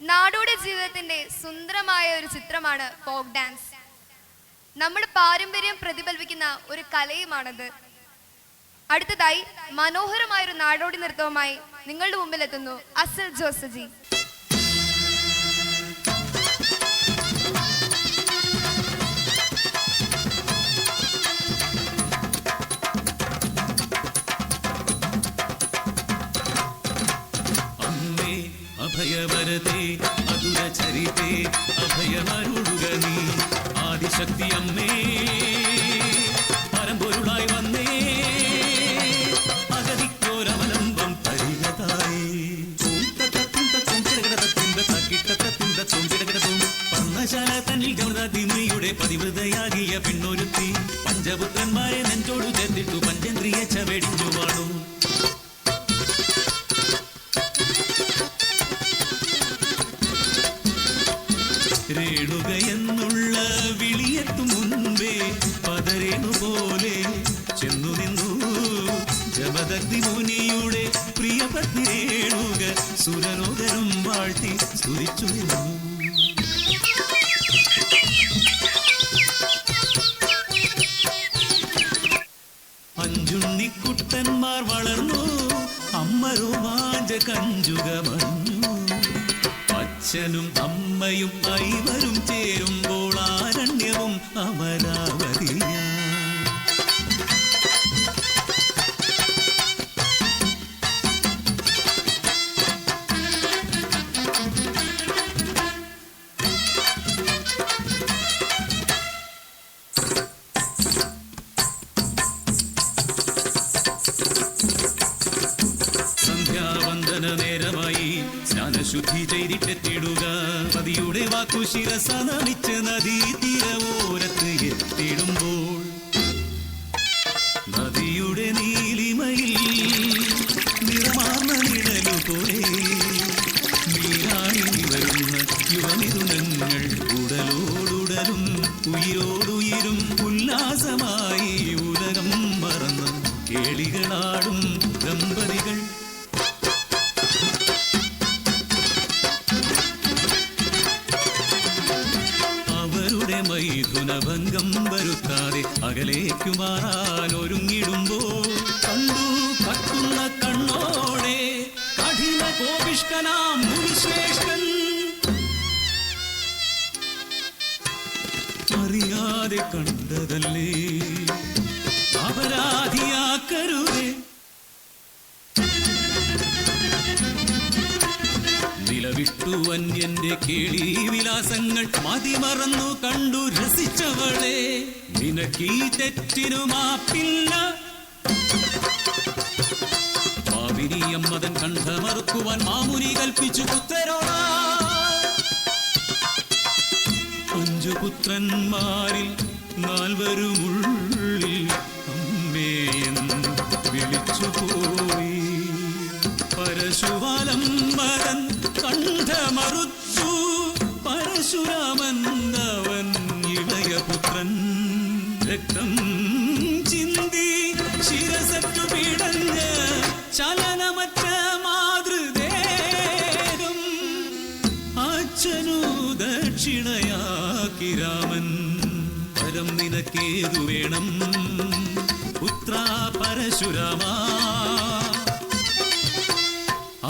നാടോടി ജീവിതത്തിന്റെ സുന്ദരമായ ഒരു ചിത്രമാണ് ഫോക്ക് ഡാൻസ്. നമ്മുടെ പാരമ്പര്യം പ്രതിഫലിപ്പിക്കുന്ന ഒരു കലയുമാണത്. അടുത്തതായി മനോഹരമായ ഒരു നാടോടി നൃത്തവുമായി നിങ്ങളുടെ മുമ്പിൽ എത്തുന്നു അസൽ ജോസജി. അഭയവരതേ മധുര ചരിതേ അഭയമരുളുക നീ ആദിശക്തി അമ്മേ പരമ്പൊരുളായി വന്നേ അഗതിക്കോരവലംബം തരികതായി പർണശാല തന്നിൽ ഗൗരതിമയുടെ പതിവൃതയാകിയ പെണ്ണൊരുത്തി പഞ്ചപുത്രന്മാരെ നെഞ്ചോടു ചേർത്തിട്ടു പഞ്ചേന്ദ്രിയ ചവടിഞ്ഞു വാണു. രേണുകയെന്നുള്ള വിളിയെത്തും മുൻപേ പതരേണു പോലെ ചെന്നു നിന്നു ജമദഗ്നി മുനിയുടെ പ്രിയപത്നി രേണുക സുരലോകരും വാഴ്ത്തി സ്തുതിച്ചു നിന്നു. അഞ്ചുണ്ണിക്കുട്ടന്മാർ വളർന്നു അമ്മ രോമാഞ്ച കഞ്ചുകമഞ്ഞു. അച്ഛനും അമ്മയും ഐവരും ചേരുമ്പോൾ ആരണ്യവും അമരാവതിയ. സന്ധ്യാവന്ദന നേരമായി സ്നാനശുദ്ധി ചെയ്തിട്ടെത്തിടുക. നദിയുടെ വാക്കു ശിരസ നമിച്ച് നദീ തീരവോരത്ത് എത്തിടുമ്പോൾ നദിയുടെ നീലിമയിൽ നിറമാർന്ന നിഴലു പോലെ നീരാടി വരുന്ന യുവമിഥുനങ്ങൾ ഉടലോടുടലും ഉയിരോടുയിരും ഉല്ലാസമായി ഉലകം മറന്ന് കേളികളാടും ദമ്പതികൾ. മൈഥുനഭംഗം വരുത്താതെ അകലേക്കു മാറാൻ ഒരുങ്ങിടുമ്പോൾ കണ്ടു കത്തുന്ന കണ്ണോടെ കഠിന കോപിഷ്കനാം മുനിശ്രേഷ്ഠൻ. അറിയാതെ കണ്ടതല്ലേ അപരാധിയാക്കരുതേ. നിലവിട്ടു അന്യന്റെ കേളി വിലാസങ്ങൾ മതിമറന്നു കണ്ടു രസിച്ചവളെ നിനക്കീ തെറ്റിനു മാപ്പില്ല. പാവിനിയമ്മതൻ കണ്ഠമറുക്കുവാൻ മാമുനി കൽപ്പിച്ചു പുത്രരോടാ. 5 പുത്രന്മാരിൽ 4 അമ്മേയെന്ന് വിളിച്ചുപോയി. പരശുവാലംബരൻ കണ്ഠമറുത്തു പരശുരാമൻ അവൻ ഇളയപുത്രൻ. രക്തം ചിന്തി ശിരസറ്റു പിടഞ്ഞ് ചലനമറ്റ മാതൃദേഹം അച്ഛനു ദക്ഷിണയാക്കി രാമൻ. പരം നിനക്കേതു വേണം പുത്ര പരശുരാമാ.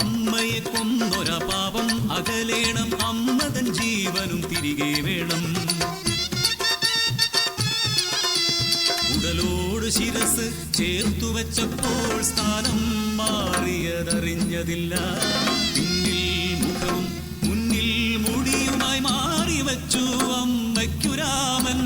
അമ്മയെ കൊന്നൊര പാപം അകലേണം അമ്മതൻ ജീവനും തിരികെ വേണം. ഉടലോട് ശിരസ് ചേർത്തു വെച്ചപ്പോൾ സ്ഥാനം മാറിയതറിഞ്ഞതില്ല. പിന്നിൽ മുഖവും മുന്നിൽ മുടിയുമായി മാറി വച്ചു അമ്മയ്ക്കു രാമൻ.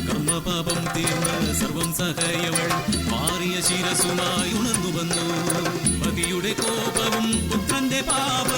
കർമ്മപാപം തീർന്ന് സർവം സഹയവൾ മാറിയ ശിരസുമായി ഉണർന്നു വന്നു. പതിയുടെ കോപവും പുത്രന്റെ പാപ